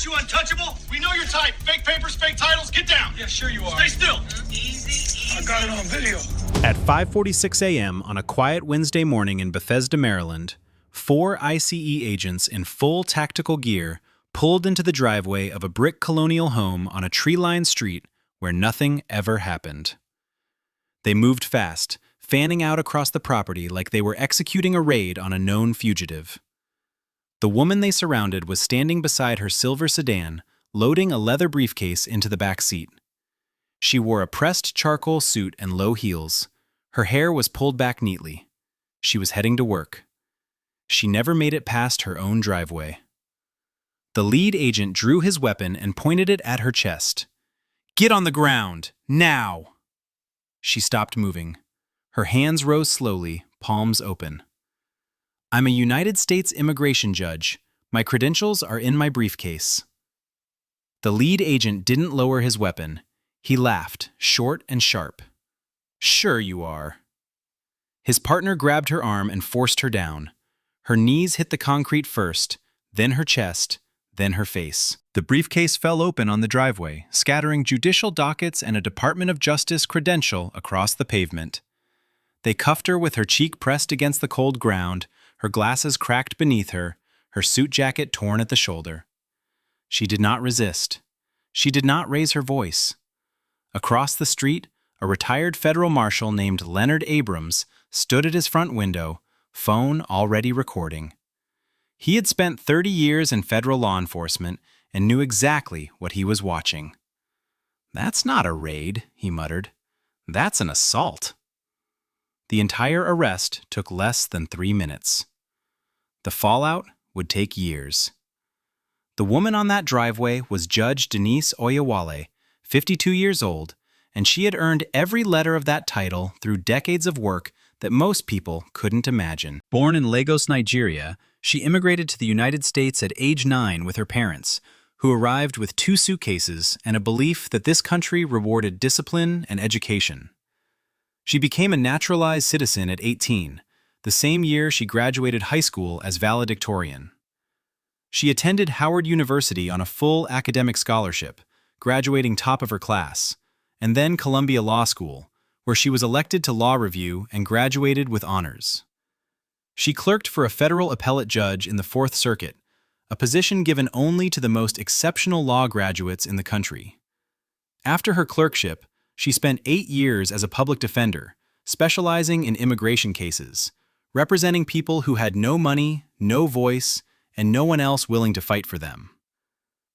makes you untouchable? We know your type. Fake papers, fake titles. Get down. Yeah, sure you are. Stay still. Easy. I got it on video. At 5:46 a.m. on a quiet Wednesday morning in Bethesda, Maryland, 4 ICE agents in full tactical gear pulled into the driveway of a brick colonial home on a tree-lined street where nothing ever happened. They moved fast, fanning out across the property like they were executing a raid on a known fugitive. The woman they surrounded was standing beside her silver sedan, loading a leather briefcase into the back seat. She wore a pressed charcoal suit and low heels. Her hair was pulled back neatly. She was heading to work. She never made it past her own driveway. The lead agent drew his weapon and pointed it at her chest. "Get on the ground, now!" She stopped moving. Her hands rose slowly, palms open. "I'm a United States immigration judge. My credentials are in my briefcase." The lead agent didn't lower his weapon. He laughed, short and sharp. "Sure you are." His partner grabbed her arm and forced her down. Her knees hit the concrete first, then her chest, then her face. The briefcase fell open on the driveway, scattering judicial dockets and a Department of Justice credential across the pavement. They cuffed her with her cheek pressed against the cold ground, her glasses cracked beneath her, her suit jacket torn at the shoulder. She did not resist. She did not raise her voice. Across the street, a retired federal marshal named Leonard Abrams stood at his front window, phone already recording. He had spent 30 years in federal law enforcement and knew exactly what he was watching. "That's not a raid," he muttered. "That's an assault." The entire arrest took less than 3 minutes. The fallout would take years. The woman on that driveway was Judge Denise Oawale, 52 years old, and she had earned every letter of that title through decades of work that most people couldn't imagine. Born in Lagos, Nigeria, she immigrated to the United States at age 9 with her parents, who arrived with 2 suitcases and a belief that this country rewarded discipline and education. She became a naturalized citizen at 18, the same year she graduated high school as valedictorian. She attended Howard University on a full academic scholarship, graduating top of her class, and then Columbia Law School, where she was elected to law review and graduated with honors. She clerked for a federal appellate judge in the Fourth Circuit, a position given only to the most exceptional law graduates in the country. After her clerkship, she spent 8 years as a public defender, specializing in immigration cases, representing people who had no money, no voice, and no one else willing to fight for them.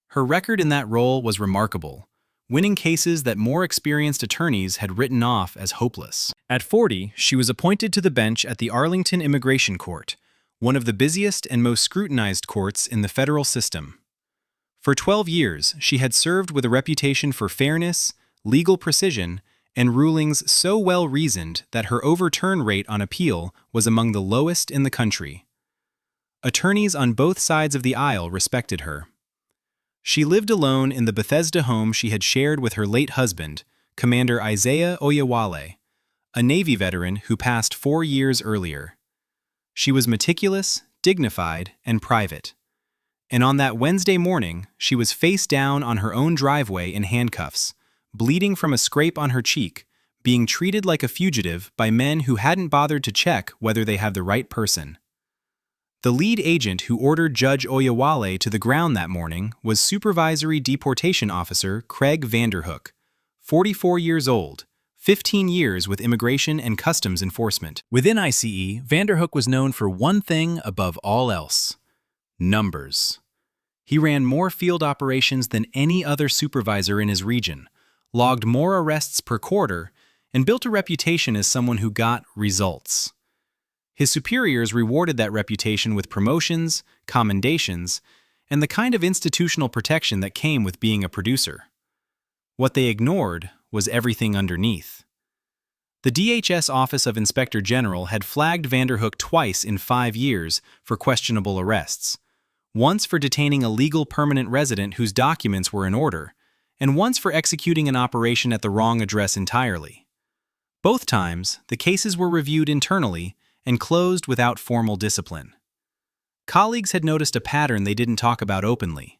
Her record in that role was remarkable, winning cases that more experienced attorneys had written off as hopeless. At 40, she was appointed to the bench at the Arlington Immigration Court, one of the busiest and most scrutinized courts in the federal system. For 12 years, she had served with a reputation for fairness, legal precision, and rulings so well-reasoned that her overturn rate on appeal was among the lowest in the country. Attorneys on both sides of the aisle respected her. She lived alone in the Bethesda home she had shared with her late husband, Commander Isaiah Oawale, a Navy veteran who passed 4 years earlier. She was meticulous, dignified, and private. And on that Wednesday morning, she was face down on her own driveway in handcuffs, bleeding from a scrape on her cheek, being treated like a fugitive by men who hadn't bothered to check whether they had the right person. The lead agent who ordered Judge Oawale to the ground that morning was Supervisory Deportation Officer Craig Vanderhook, 44 years old, 15 years with Immigration and Customs Enforcement. Within ICE, Vanderhook was known for one thing above all else: numbers. He ran more field operations than any other supervisor in his region, logged more arrests per quarter, and built a reputation as someone who got results. His superiors rewarded that reputation with promotions, commendations, and the kind of institutional protection that came with being a producer. What they ignored was everything underneath. The DHS Office of Inspector General had flagged Vanderhook twice in 5 years for questionable arrests, once for detaining a legal permanent resident whose documents were in order, and once for executing an operation at the wrong address entirely. Both times, the cases were reviewed internally and closed without formal discipline. Colleagues had noticed a pattern they didn't talk about openly.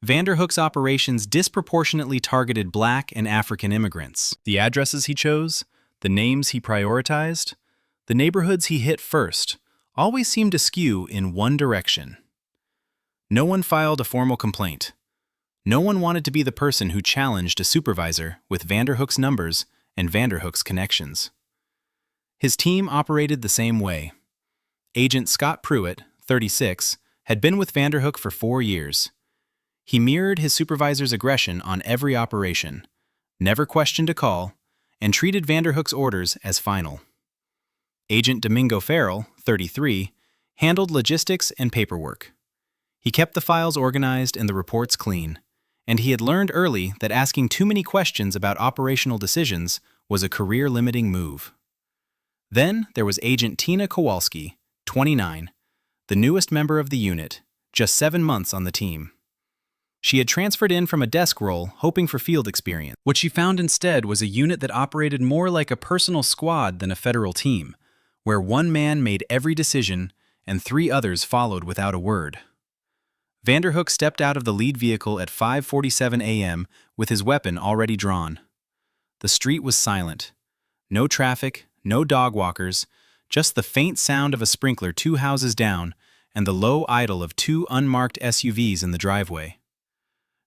Vanderhook's operations disproportionately targeted Black and African immigrants. The addresses he chose, the names he prioritized, the neighborhoods he hit first, always seemed to skew in one direction. No one filed a formal complaint. No one wanted to be the person who challenged a supervisor with Vanderhook's numbers and Vanderhook's connections. His team operated the same way. Agent Scott Pruitt, 36, had been with Vanderhook for 4 years. He mirrored his supervisor's aggression on every operation, never questioned a call, and treated Vanderhook's orders as final. Agent Domingo Farrell, 33, handled logistics and paperwork. He kept the files organized and the reports clean, and he had learned early that asking too many questions about operational decisions was a career-limiting move. Then there was Agent Tina Kowalski, 29, the newest member of the unit, just 7 months on the team. She had transferred in from a desk role, hoping for field experience. What she found instead was a unit that operated more like a personal squad than a federal team, where one man made every decision and 3 others followed without a word. Vanderhook stepped out of the lead vehicle at 5:47 a.m. with his weapon already drawn. The street was silent. No traffic, no dog walkers, just the faint sound of a sprinkler 2 houses down and the low idle of 2 unmarked SUVs in the driveway.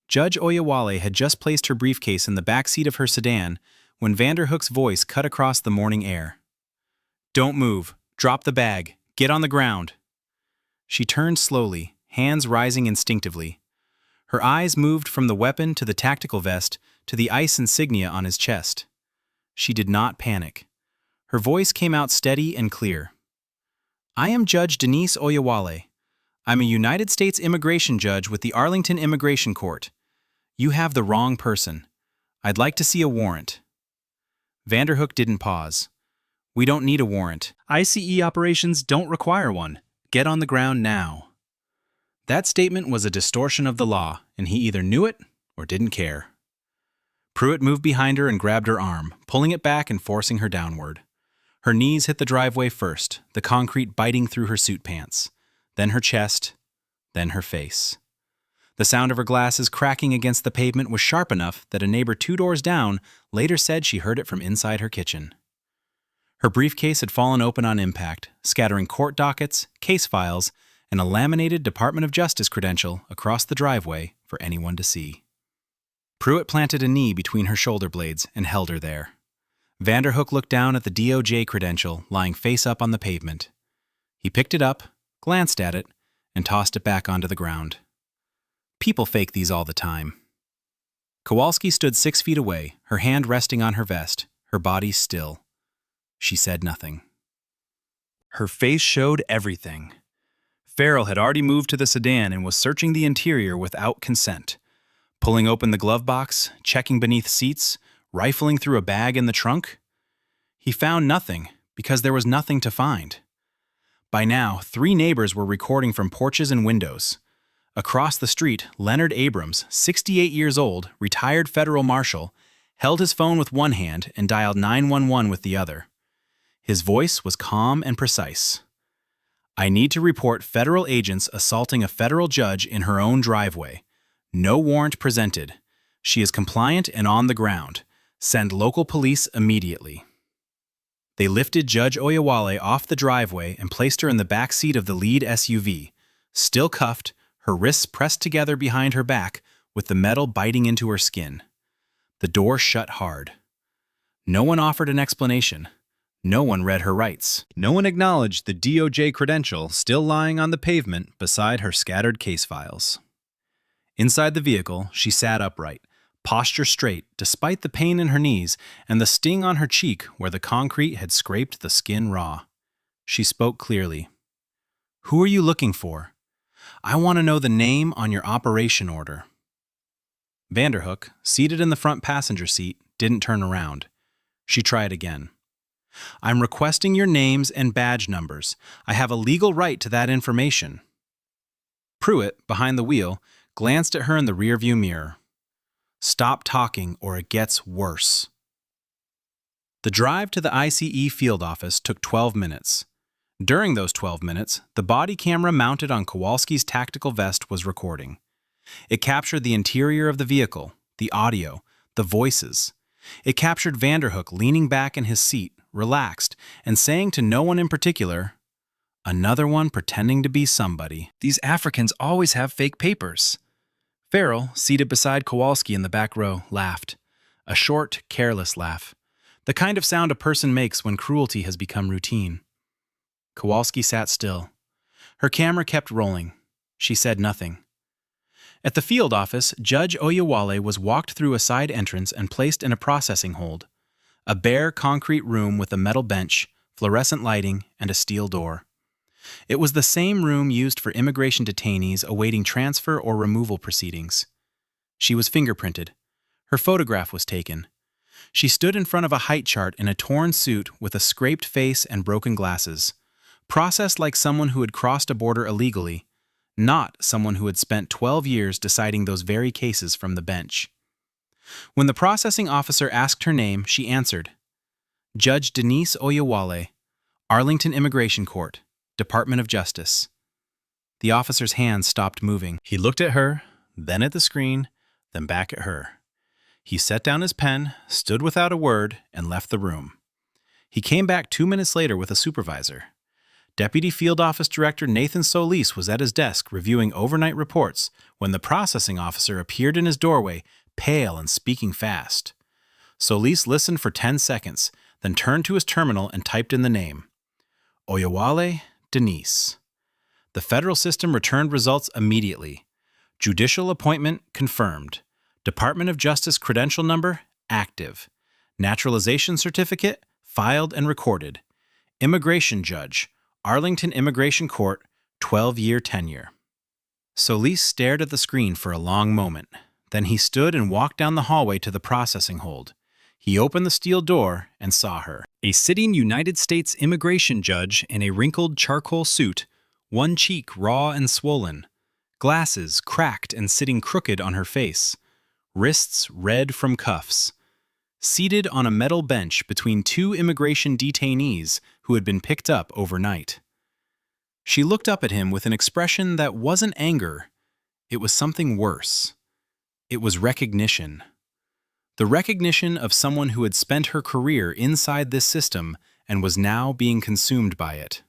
Judge Oawale had just placed her briefcase in the back seat of her sedan when Vanderhook's voice cut across the morning air. "Don't move. Drop the bag. Get on the ground." She turned slowly, hands rising instinctively. Her eyes moved from the weapon to the tactical vest to the ICE insignia on his chest. She did not panic. Her voice came out steady and clear. "I am Judge Denise Oawale. I'm a United States immigration judge with the Arlington Immigration Court. You have the wrong person. I'd like to see a warrant." Vanderhook didn't pause. "We don't need a warrant. ICE operations don't require one. Get on the ground now." That statement was a distortion of the law, and he either knew it or didn't care. Pruitt moved behind her and grabbed her arm, pulling it back and forcing her downward. Her knees hit the driveway first, the concrete biting through her suit pants, then her chest, then her face. The sound of her glasses cracking against the pavement was sharp enough that a neighbor 2 doors down later said she heard it from inside her kitchen. Her briefcase had fallen open on impact, scattering court dockets, case files, and a laminated Department of Justice credential across the driveway for anyone to see. Pruitt planted a knee between her shoulder blades and held her there. Vanderhook looked down at the DOJ credential lying face up on the pavement. He picked it up, glanced at it, and tossed it back onto the ground. People fake these all the time. Kowalski stood 6 feet away, her hand resting on her vest, her body still. She said nothing. Her face showed everything. Farrell had already moved to the sedan and was searching the interior without consent, pulling open the glove box, checking beneath seats, rifling through a bag in the trunk. He found nothing because there was nothing to find. By now, 3 neighbors were recording from porches and windows. Across the street, Leonard Abrams, 68 years old, retired federal marshal, held his phone with one hand and dialed 911 with the other. His voice was calm and precise. "I need to report federal agents assaulting a federal judge in her own driveway. No warrant presented. She is compliant and on the ground. Send local police immediately." They lifted Judge Oawale off the driveway and placed her in the back seat of the lead SUV, still cuffed, her wrists pressed together behind her back with the metal biting into her skin. The door shut hard. No one offered an explanation. No one read her rights. No one acknowledged the DOJ credential still lying on the pavement beside her scattered case files. Inside the vehicle, she sat upright, posture straight despite the pain in her knees and the sting on her cheek where the concrete had scraped the skin raw. She spoke clearly. "Who are you looking for? I want to know the name on your operation order." Vanderhook, seated in the front passenger seat, didn't turn around. She tried again. "I'm requesting your names and badge numbers. I have a legal right to that information." Pruitt, behind the wheel, glanced at her in the rearview mirror. "Stop talking or it gets worse." The drive to the ICE field office took 12 minutes. During those 12 minutes, the body camera mounted on Kowalski's tactical vest was recording. It captured the interior of the vehicle, the audio, the voices. It captured Vanderhook leaning back in his seat, relaxed, and saying to no one in particular, "Another one pretending to be somebody." These Africans always have fake papers. Farrell, seated beside Kowalski in the back row, laughed. A short, careless laugh. The kind of sound a person makes when cruelty has become routine. Kowalski sat still. Her camera kept rolling. She said nothing. At the field office, Judge Oawale was walked through a side entrance and placed in a processing hold. A bare concrete room with a metal bench, fluorescent lighting, and a steel door. It was the same room used for immigration detainees awaiting transfer or removal proceedings. She was fingerprinted. Her photograph was taken. She stood in front of a height chart in a torn suit with a scraped face and broken glasses, processed like someone who had crossed a border illegally, not someone who had spent 12 years deciding those very cases from the bench. When the processing officer asked her name, she answered, "Judge Denise Oawale, Arlington Immigration Court, Department of Justice." The officer's hands stopped moving. He looked at her, then at the screen, then back at her. He set down his pen, stood without a word, and left the room. He came back 2 minutes later with a supervisor. Deputy Field Office Director Nathan Solis was at his desk reviewing overnight reports when the processing officer appeared in his doorway, pale and speaking fast. Solis listened for 10 seconds, then turned to his terminal and typed in the name. Oawale Denise. The federal system returned results immediately. Judicial appointment confirmed. Department of Justice credential number active. Naturalization certificate filed and recorded. Immigration judge, Arlington Immigration Court, 12-year tenure. Solis stared at the screen for a long moment. Then he stood and walked down the hallway to the processing hold. He opened the steel door and saw her. A sitting United States immigration judge in a wrinkled charcoal suit, one cheek raw and swollen, glasses cracked and sitting crooked on her face, wrists red from cuffs, seated on a metal bench between two immigration detainees who had been picked up overnight. She looked up at him with an expression that wasn't anger. It was something worse. It was recognition. The recognition of someone who had spent her career inside this system and was now being consumed by it.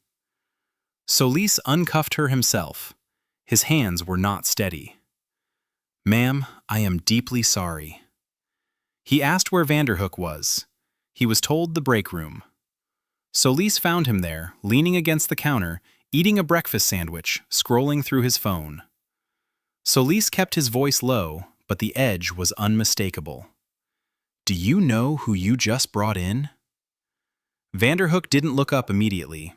Solis uncuffed her himself. His hands were not steady. "Ma'am, I am deeply sorry." He asked where Vanderhook was. He was told the break room. Solis found him there, leaning against the counter, eating a breakfast sandwich, scrolling through his phone. Solis kept his voice low, but the edge was unmistakable. "Do you know who you just brought in?" Vanderhook didn't look up immediately.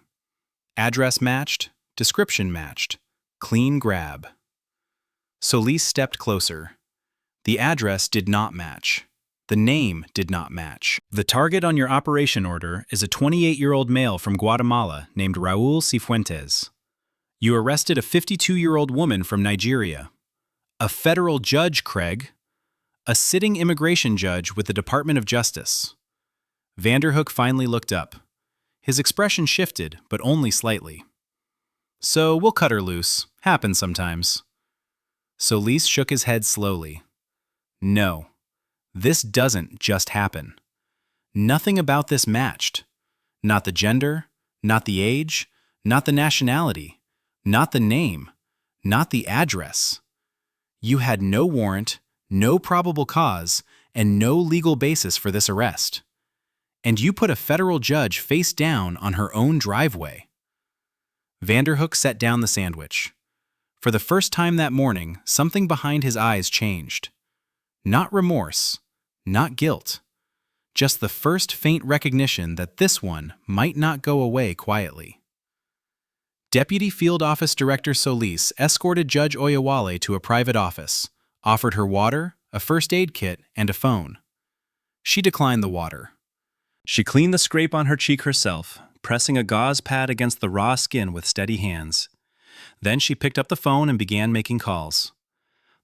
Address matched, description matched, clean grab. Solis stepped closer. The address did not match. The name did not match. "The target on your operation order is a 28-year-old male from Guatemala named Raul Cifuentes. You arrested a 52-year-old woman from Nigeria. A federal judge, Craig. A sitting immigration judge with the Department of Justice." Vanderhook finally looked up. His expression shifted, but only slightly. "So we'll cut her loose. Happens sometimes." Solis shook his head slowly. "No. This doesn't just happen. Nothing about this matched. Not the gender, not the age, not the nationality, not the name, not the address. You had no warrant, no probable cause, and no legal basis for this arrest. And you put a federal judge face down on her own driveway." Vanderhook set down the sandwich. For the first time that morning, something behind his eyes changed. Not remorse, not guilt. Just the first faint recognition that this one might not go away quietly. Deputy Field Office Director Solis escorted Judge Oawale to a private office, offered her water, a first aid kit, and a phone. She declined the water. She cleaned the scrape on her cheek herself, pressing a gauze pad against the raw skin with steady hands. Then she picked up the phone and began making calls.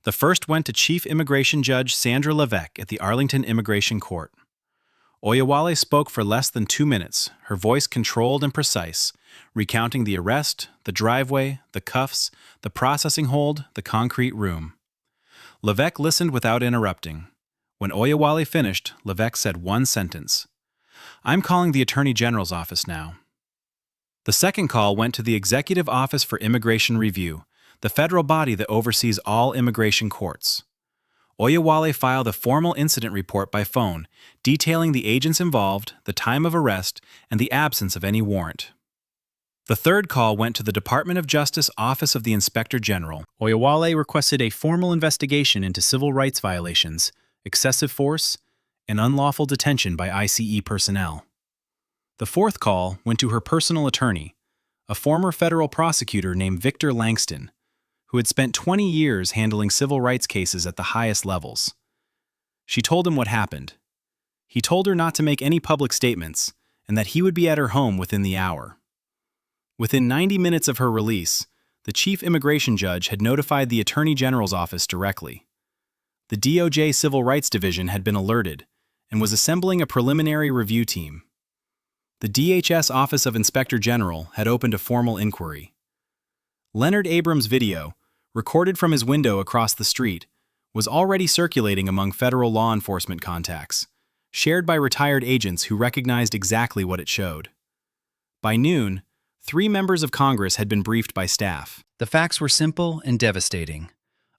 The first went to Chief Immigration Judge Sandra Levesque at the Arlington Immigration Court. Oawale spoke for less than 2 minutes, her voice controlled and precise, recounting the arrest, the driveway, the cuffs, the processing hold, the concrete room. Levesque listened without interrupting. When Oawale finished, Levesque said one sentence. "I'm calling the Attorney General's office now." The second call went to the Executive Office for Immigration Review, the federal body that oversees all immigration courts. Oawale filed a formal incident report by phone, detailing the agents involved, the time of arrest, and the absence of any warrant. The third call went to the Department of Justice Office of the Inspector General. Oawale requested a formal investigation into civil rights violations, excessive force, and unlawful detention by ICE personnel. The fourth call went to her personal attorney, a former federal prosecutor named Victor Langston, who had spent 20 years handling civil rights cases at the highest levels. She told him what happened. He told her not to make any public statements and that he would be at her home within the hour. Within 90 minutes of her release, the chief immigration judge had notified the Attorney General's office directly. The DOJ Civil Rights Division had been alerted and was assembling a preliminary review team. The DHS Office of Inspector General had opened a formal inquiry. Leonard Abrams' video, recorded from his window across the street, was already circulating among federal law enforcement contacts, shared by retired agents who recognized exactly what it showed. By noon, 3 members of Congress had been briefed by staff. The facts were simple and devastating.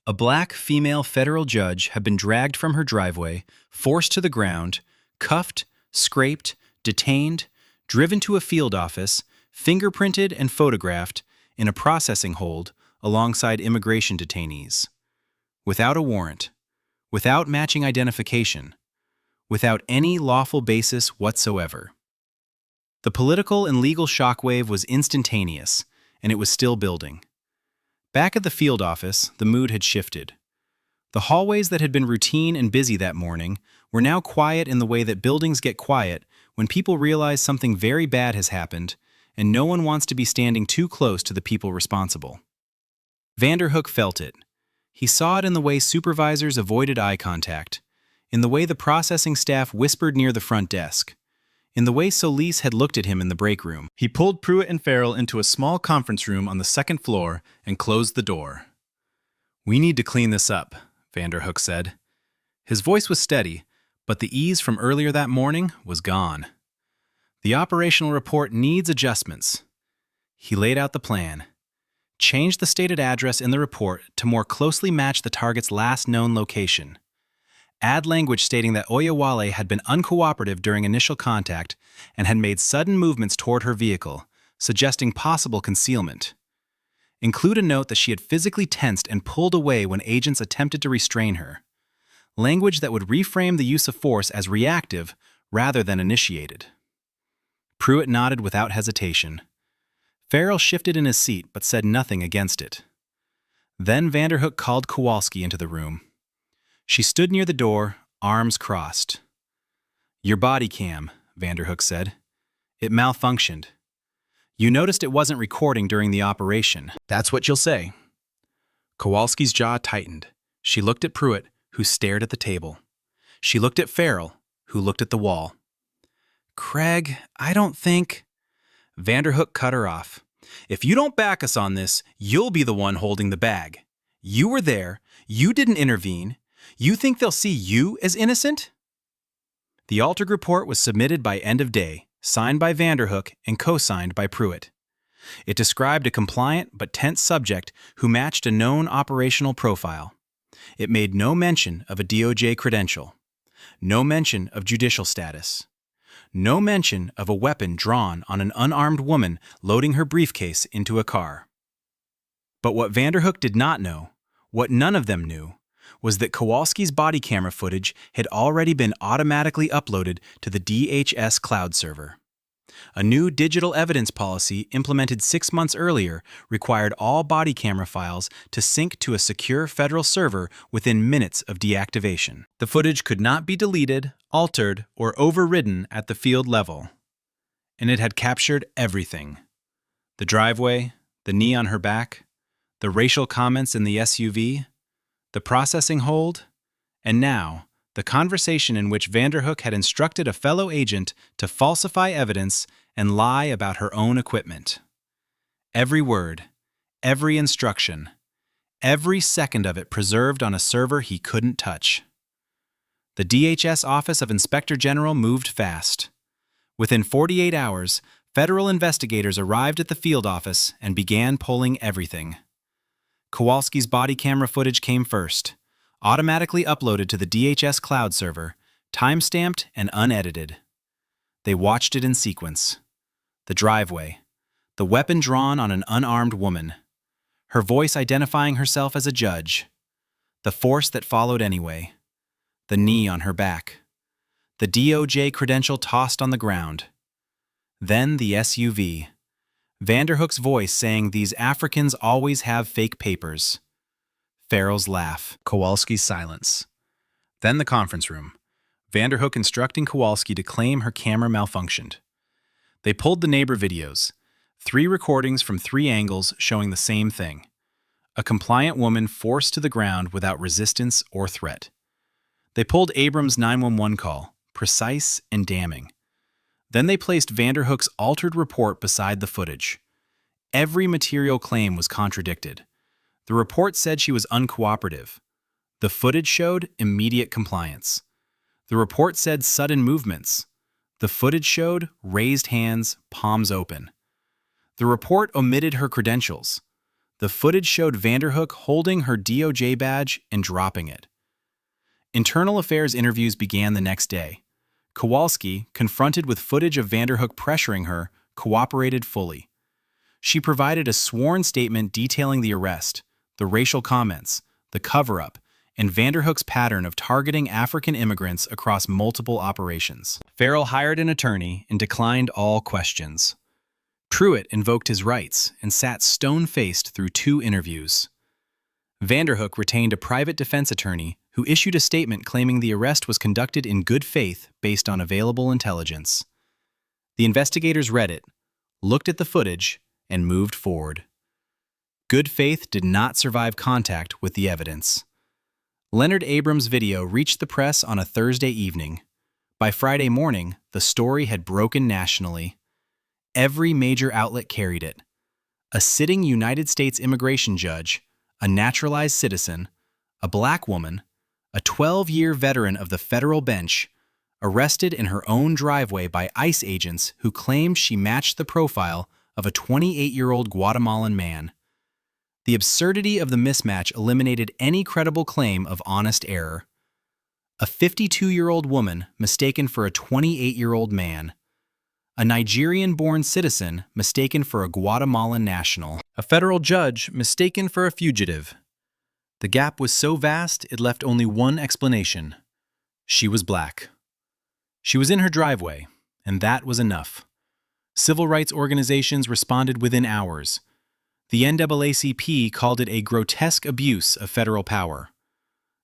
A black female federal judge had been dragged from her driveway, forced to the ground, cuffed, scraped, detained, driven to a field office, fingerprinted and photographed in a processing hold alongside immigration detainees. Without a warrant, without matching identification, without any lawful basis whatsoever. The political and legal shockwave was instantaneous, and it was still building. Back at the field office, the mood had shifted. The hallways that had been routine and busy that morning were now quiet in the way that buildings get quiet when people realize something very bad has happened and no one wants to be standing too close to the people responsible. Vanderhook felt it. He saw it in the way supervisors avoided eye contact, in the way the processing staff whispered near the front desk, in the way Solis had looked at him in the break room. He pulled Pruitt and Farrell into a small conference room on the second floor and closed the door. "We need to clean this up," Vanderhook said. His voice was steady, but the ease from earlier that morning was gone. "The operational report needs adjustments." He laid out the plan. Change the stated address in the report to more closely match the target's last known location. Add language stating that Oawale had been uncooperative during initial contact and had made sudden movements toward her vehicle, suggesting possible concealment. Include a note that she had physically tensed and pulled away when agents attempted to restrain her. Language that would reframe the use of force as reactive rather than initiated. Pruitt nodded without hesitation. Farrell shifted in his seat but said nothing against it. Then Vanderhook called Kowalski into the room. She stood near the door, arms crossed. "Your body cam," Vanderhook said. "It malfunctioned. You noticed it wasn't recording during the operation. That's what you'll say." Kowalski's jaw tightened. She looked at Pruitt, who stared at the table. She looked at Farrell, who looked at the wall. "Craig, I don't think—" Vanderhook cut her off. "If you don't back us on this, you'll be the one holding the bag. You were there. You didn't intervene. You think they'll see you as innocent?" The altered report was submitted by end of day, signed by Vanderhook and co-signed by Pruitt. It described a compliant but tense subject who matched a known operational profile. It made no mention of a DOJ credential, no mention of judicial status, no mention of a weapon drawn on an unarmed woman loading her briefcase into a car. But what Vanderhook did not know, what none of them knew, was that Kowalski's body camera footage had already been automatically uploaded to the DHS cloud server. A new digital evidence policy implemented 6 months earlier required all body camera files to sync to a secure federal server within minutes of deactivation. The footage could not be deleted, altered, or overridden at the field level. And it had captured everything. The driveway, the knee on her back, the racial comments in the SUV, the processing hold, and now, the conversation in which Vanderhook had instructed a fellow agent to falsify evidence and lie about her own equipment. Every word, every instruction, every second of it preserved on a server he couldn't touch. The DHS Office of Inspector General moved fast. Within 48 hours, federal investigators arrived at the field office and began pulling everything. Kowalski's body camera footage came first, automatically uploaded to the DHS cloud server, time-stamped and unedited. They watched it in sequence. The driveway, the weapon drawn on an unarmed woman, her voice identifying herself as a judge, the force that followed anyway, the knee on her back, the DOJ credential tossed on the ground. Then the SUV. Vanderhook's voice saying these Africans always have fake papers. Farrell's laugh. Kowalski's silence. Then the conference room. Vanderhook instructing Kowalski to claim her camera malfunctioned. They pulled the neighbor videos, 3 recordings from 3 angles showing the same thing. A compliant woman forced to the ground without resistance or threat. They pulled Abrams' 911 call, precise and damning. Then they placed Vanderhook's altered report beside the footage. Every material claim was contradicted. The report said she was uncooperative. The footage showed immediate compliance. The report said sudden movements. The footage showed raised hands, palms open. The report omitted her credentials. The footage showed Vanderhook holding her DOJ badge and dropping it. Internal Affairs interviews began the next day. Kowalski, confronted with footage of Vanderhook pressuring her, cooperated fully. She provided a sworn statement detailing the arrest, the racial comments, the cover-up, and Vanderhook's pattern of targeting African immigrants across multiple operations. Farrell hired an attorney and declined all questions. Pruitt invoked his rights and sat stone-faced through 2 interviews. Vanderhook retained a private defense attorney who issued a statement claiming the arrest was conducted in good faith based on available intelligence. The investigators read it, looked at the footage, and moved forward. Good faith did not survive contact with the evidence. Leonard Abrams' video reached the press on a Thursday evening. By Friday morning, the story had broken nationally. Every major outlet carried it. A sitting United States immigration judge, a naturalized citizen, a black woman, a 12-year veteran of the federal bench, arrested in her own driveway by ICE agents who claimed she matched the profile of a 28-year-old Guatemalan man. The absurdity of the mismatch eliminated any credible claim of honest error. A 52-year-old woman mistaken for a 28-year-old man. A Nigerian-born citizen mistaken for a Guatemalan national. A federal judge mistaken for a fugitive. The gap was so vast it left only one explanation. She was black. She was in her driveway, and that was enough. Civil rights organizations responded within hours. The NAACP called it a grotesque abuse of federal power.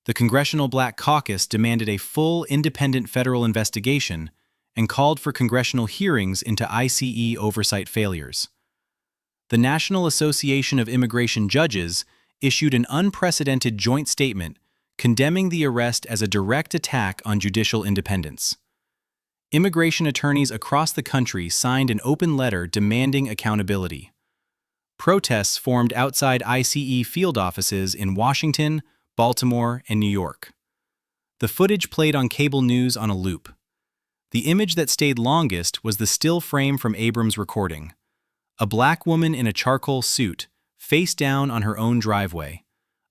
The Congressional Black Caucus demanded a full, independent federal investigation and called for congressional hearings into ICE oversight failures. The National Association of Immigration Judges issued an unprecedented joint statement condemning the arrest as a direct attack on judicial independence. Immigration attorneys across the country signed an open letter demanding accountability. Protests formed outside ICE field offices in Washington, Baltimore, and New York. The footage played on cable news on a loop. The image that stayed longest was the still frame from Abrams' recording. A black woman in a charcoal suit, face down on her own driveway,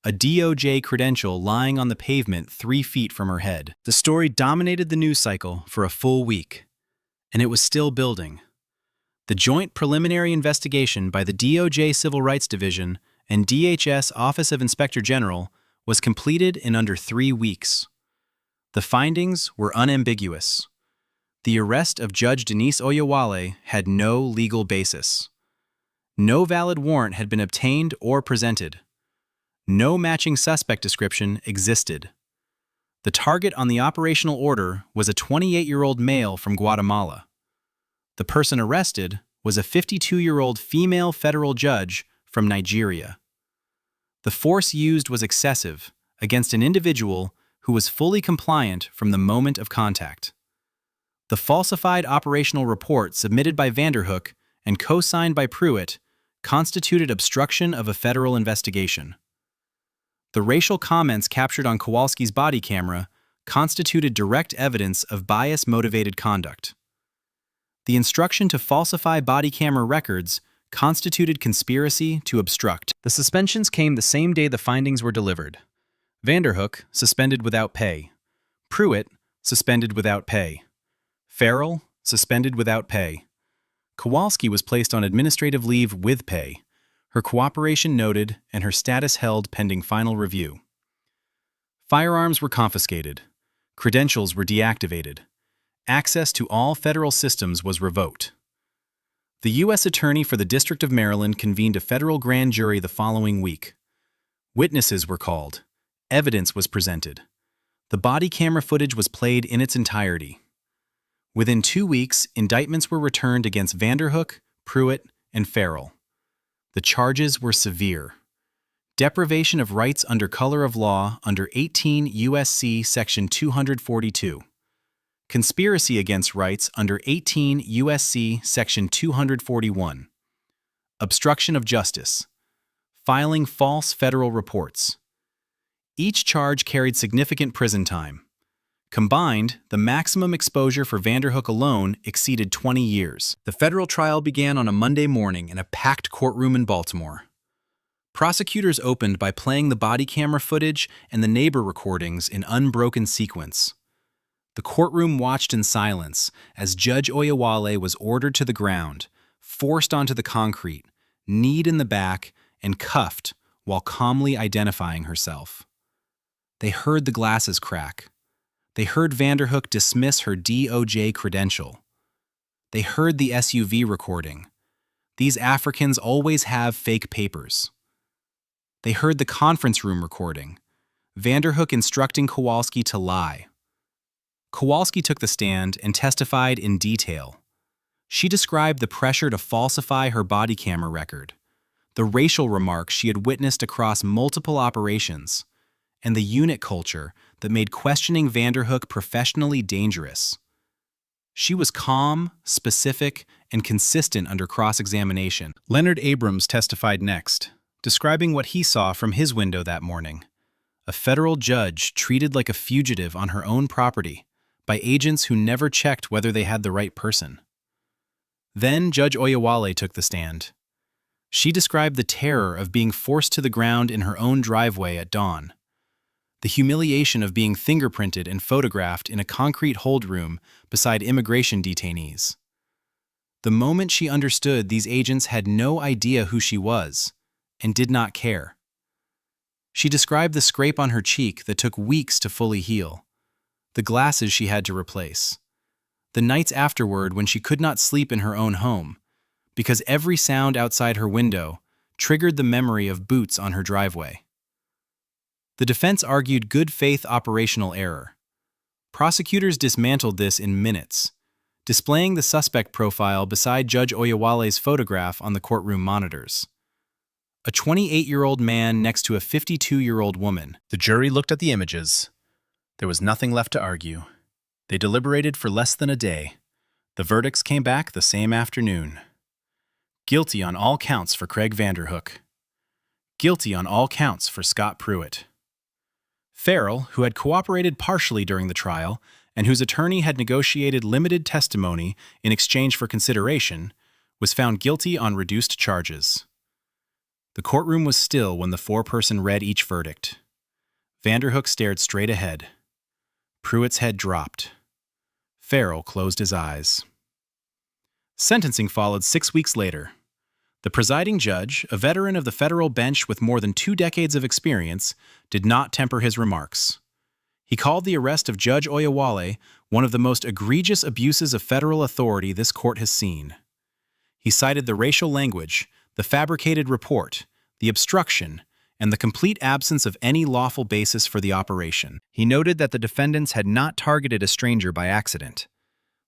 a DOJ credential lying on the pavement 3 feet from her head. The story dominated the news cycle for a full week, and it was still building. The joint preliminary investigation by the DOJ Civil Rights Division and DHS Office of Inspector General was completed in under 3 weeks. The findings were unambiguous. The arrest of Judge Denise Oawale had no legal basis. No valid warrant had been obtained or presented. No matching suspect description existed. The target on the operational order was a 28-year-old male from Guatemala. The person arrested was a 52-year-old female federal judge from Nigeria. The force used was excessive against an individual who was fully compliant from the moment of contact. The falsified operational report submitted by Vanderhook and co-signed by Pruitt constituted obstruction of a federal investigation. The racial comments captured on Kowalski's body camera constituted direct evidence of bias-motivated conduct. The instruction to falsify body camera records constituted conspiracy to obstruct. The suspensions came the same day the findings were delivered. Vanderhook, suspended without pay. Pruitt, suspended without pay. Farrell, suspended without pay. Kowalski was placed on administrative leave with pay, her cooperation noted and her status held pending final review. Firearms were confiscated. Credentials were deactivated. Access to all federal systems was revoked. The U.S. Attorney for the District of Maryland convened a federal grand jury the following week. Witnesses were called. Evidence was presented. The body camera footage was played in its entirety. Within 2 weeks, indictments were returned against Vanderhook, Pruitt, and Farrell. The charges were severe. Deprivation of rights under color of law under 18 U.S.C. Section 242. Conspiracy against rights under 18 U.S.C. Section 241. Obstruction of justice. Filing false federal reports. Each charge carried significant prison time. Combined, the maximum exposure for Vanderhook alone exceeded 20 years. The federal trial began on a Monday morning in a packed courtroom in Baltimore. Prosecutors opened by playing the body camera footage and the neighbor recordings in unbroken sequence. The courtroom watched in silence as Judge Oawale was ordered to the ground, forced onto the concrete, kneed in the back, and cuffed while calmly identifying herself. They heard the glasses crack. They heard Vanderhook dismiss her DOJ credential. They heard the SUV recording. These Africans always have fake papers. They heard the conference room recording. Vanderhook instructing Kowalski to lie. Kowalski took the stand and testified in detail. She described the pressure to falsify her body camera record, the racial remarks she had witnessed across multiple operations, and the unit culture that made questioning Vanderhook professionally dangerous. She was calm, specific, and consistent under cross-examination. Leonard Abrams testified next, describing what he saw from his window that morning. A federal judge treated like a fugitive on her own property by agents who never checked whether they had the right person. Then Judge Oawale took the stand. She described the terror of being forced to the ground in her own driveway at dawn, the humiliation of being fingerprinted and photographed in a concrete hold room beside immigration detainees. The moment she understood these agents had no idea who she was and did not care. She described the scrape on her cheek that took weeks to fully heal, the glasses she had to replace, the nights afterward when she could not sleep in her own home because every sound outside her window triggered the memory of boots on her driveway. The defense argued good faith operational error. Prosecutors dismantled this in minutes, displaying the suspect profile beside Judge Oawale's photograph on the courtroom monitors. A 28-year-old man next to a 52-year-old woman. The jury looked at the images. There was nothing left to argue. They deliberated for less than a day. The verdicts came back the same afternoon. Guilty on all counts for Craig Vanderhook. Guilty on all counts for Scott Pruitt. Farrell, who had cooperated partially during the trial and whose attorney had negotiated limited testimony in exchange for consideration, was found guilty on reduced charges. The courtroom was still when the foreperson read each verdict. Vanderhook stared straight ahead. Pruitt's head dropped. Farrell closed his eyes. Sentencing followed 6 weeks later. The presiding judge, a veteran of the federal bench with more than 2 decades of experience, did not temper his remarks. He called the arrest of Judge Oawale one of the most egregious abuses of federal authority this court has seen. He cited the racial language, the fabricated report, the obstruction, and the complete absence of any lawful basis for the operation. He noted that the defendants had not targeted a stranger by accident.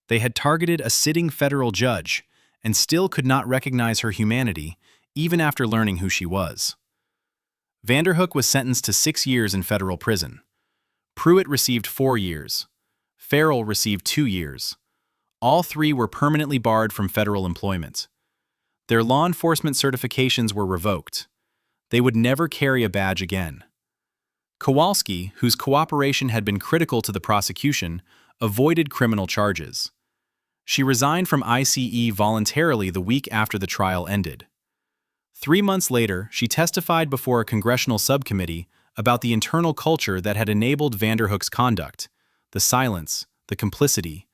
They had targeted a sitting federal judge and still could not recognize her humanity, even after learning who she was. Vanderhook was sentenced to 6 years in federal prison. Pruitt received 4 years. Farrell received 2 years. All 3 were permanently barred from federal employment. Their law enforcement certifications were revoked. They would never carry a badge again. Kowalski, whose cooperation had been critical to the prosecution, avoided criminal charges. She resigned from ICE voluntarily the week after the trial ended. 3 months later, she testified before a congressional subcommittee about the internal culture that had enabled Vanderhook's conduct, the silence, the complicity,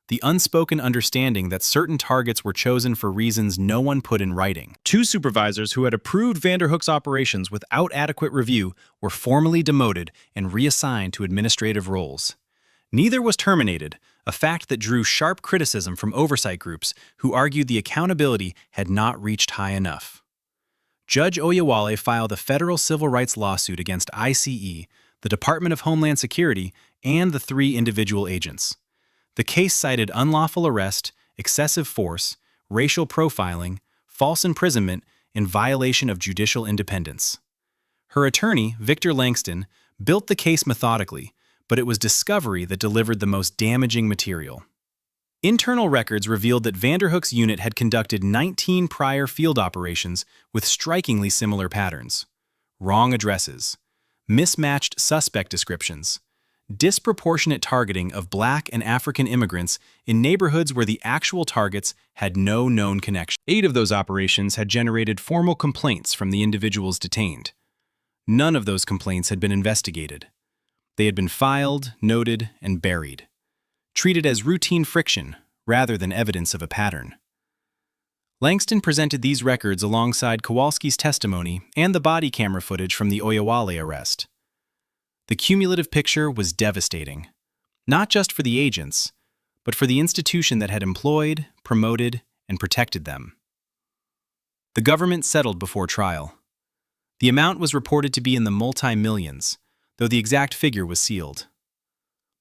the unspoken understanding that certain targets were chosen for reasons no one put in writing. 2 supervisors who had approved Vanderhook's operations without adequate review were formally demoted and reassigned to administrative roles. Neither was terminated, a fact that drew sharp criticism from oversight groups who argued the accountability had not reached high enough. Judge Oawale filed a federal civil rights lawsuit against ICE, the Department of Homeland Security, and the 3 individual agents. The case cited unlawful arrest, excessive force, racial profiling, false imprisonment, and violation of judicial independence. Her attorney, Victor Langston, built the case methodically, but it was discovery that delivered the most damaging material. Internal records revealed that Vanderhook's unit had conducted 19 prior field operations with strikingly similar patterns: wrong addresses, mismatched suspect descriptions, disproportionate targeting of Black and African immigrants in neighborhoods where the actual targets had no known connection. 8 of those operations had generated formal complaints from the individuals detained. None of those complaints had been investigated. They had been filed, noted, and buried, treated as routine friction rather than evidence of a pattern. Langston presented these records alongside Kowalski's testimony and the body camera footage from the Oawale arrest. The cumulative picture was devastating, not just for the agents, but for the institution that had employed, promoted, and protected them. The government settled before trial. The amount was reported to be in the multi-millions, though the exact figure was sealed.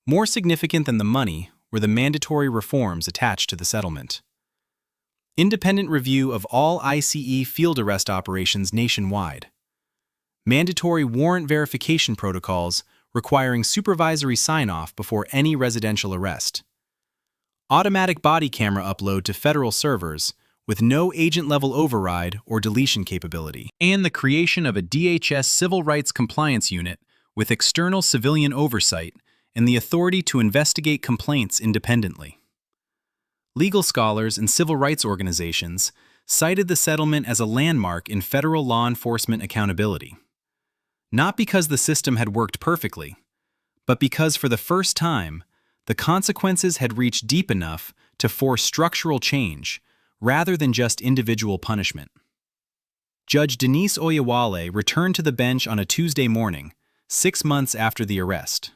More significant than the money were the mandatory reforms attached to the settlement. Independent review of all ICE field arrest operations nationwide. Mandatory warrant verification protocols requiring supervisory sign-off before any residential arrest. Automatic body camera upload to federal servers with no agent-level override or deletion capability. And the creation of a DHS Civil Rights Compliance Unit with external civilian oversight and the authority to investigate complaints independently. Legal scholars and civil rights organizations cited the settlement as a landmark in federal law enforcement accountability. Not because the system had worked perfectly, but because for the first time, the consequences had reached deep enough to force structural change rather than just individual punishment. Judge Denise Oawale returned to the bench on a Tuesday morning, 6 months after the arrest.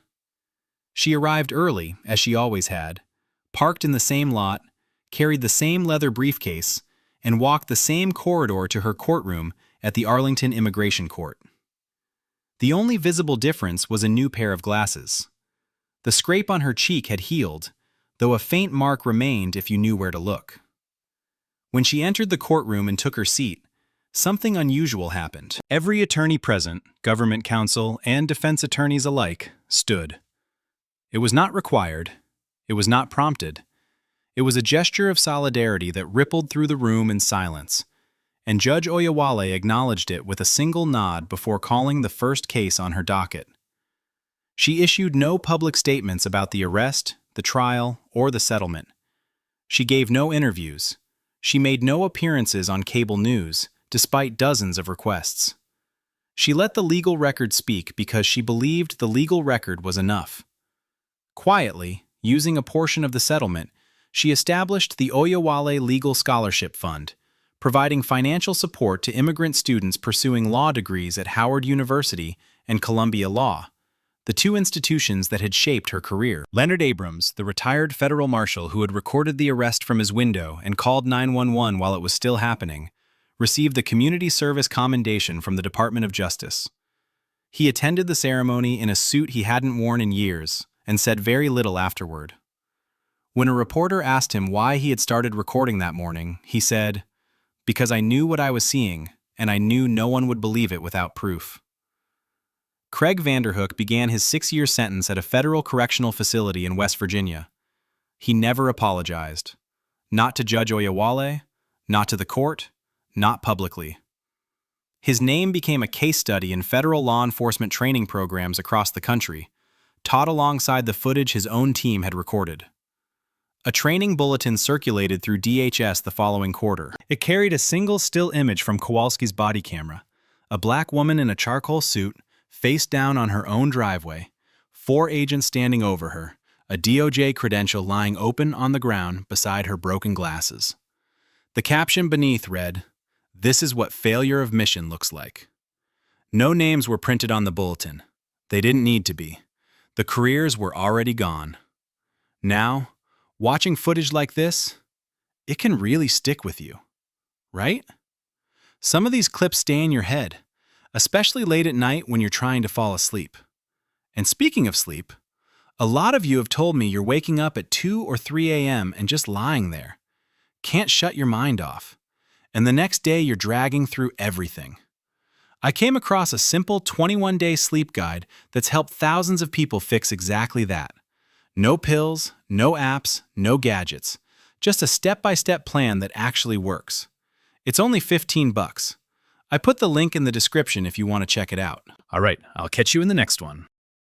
She arrived early, as she always had, parked in the same lot, carried the same leather briefcase, and walked the same corridor to her courtroom at the Arlington Immigration Court. The only visible difference was a new pair of glasses. The scrape on her cheek had healed, though a faint mark remained if you knew where to look. When she entered the courtroom and took her seat, something unusual happened. Every attorney present, government counsel and defense attorneys alike, stood. It was not required. It was not prompted. It was a gesture of solidarity that rippled through the room in silence, and Judge Oawale acknowledged it with a single nod before calling the first case on her docket. She issued no public statements about the arrest, the trial, or the settlement. She gave no interviews. She made no appearances on cable news, despite dozens of requests. She let the legal record speak because she believed the legal record was enough. Quietly, using a portion of the settlement, she established the Oawale Legal Scholarship Fund, providing financial support to immigrant students pursuing law degrees at Howard University and Columbia Law, the 2 institutions that had shaped her career. Leonard Abrams, the retired federal marshal who had recorded the arrest from his window and called 911 while it was still happening, received the Community Service Commendation from the Department of Justice. He attended the ceremony in a suit he hadn't worn in years and said very little afterward. When a reporter asked him why he had started recording that morning, he said, "Because I knew what I was seeing, and I knew no one would believe it without proof." Craig Vanderhook began his 6-year sentence at a federal correctional facility in West Virginia. He never apologized. Not to Judge Oawale, not to the court, not publicly. His name became a case study in federal law enforcement training programs across the country, taught alongside the footage his own team had recorded. A training bulletin circulated through DHS the following quarter. It carried a single still image from Kowalski's body camera, a black woman in a charcoal suit, face down on her own driveway, 4 agents standing over her, a DOJ credential lying open on the ground beside her broken glasses. The caption beneath read, "This is what failure of mission looks like." No names were printed on the bulletin. They didn't need to be. The careers were already gone. Now, watching footage like this, it can really stick with you, right? Some of these clips stay in your head, especially late at night when you're trying to fall asleep. And speaking of sleep, a lot of you have told me you're waking up at 2 or 3 a.m. and just lying there. Can't shut your mind off. And the next day you're dragging through everything. I came across a simple 21-day sleep guide that's helped thousands of people fix exactly that. No pills, no apps, no gadgets. Just a step-by-step plan that actually works. It's only $15. I put the link in the description if you want to check it out. All right, I'll catch you in the next one.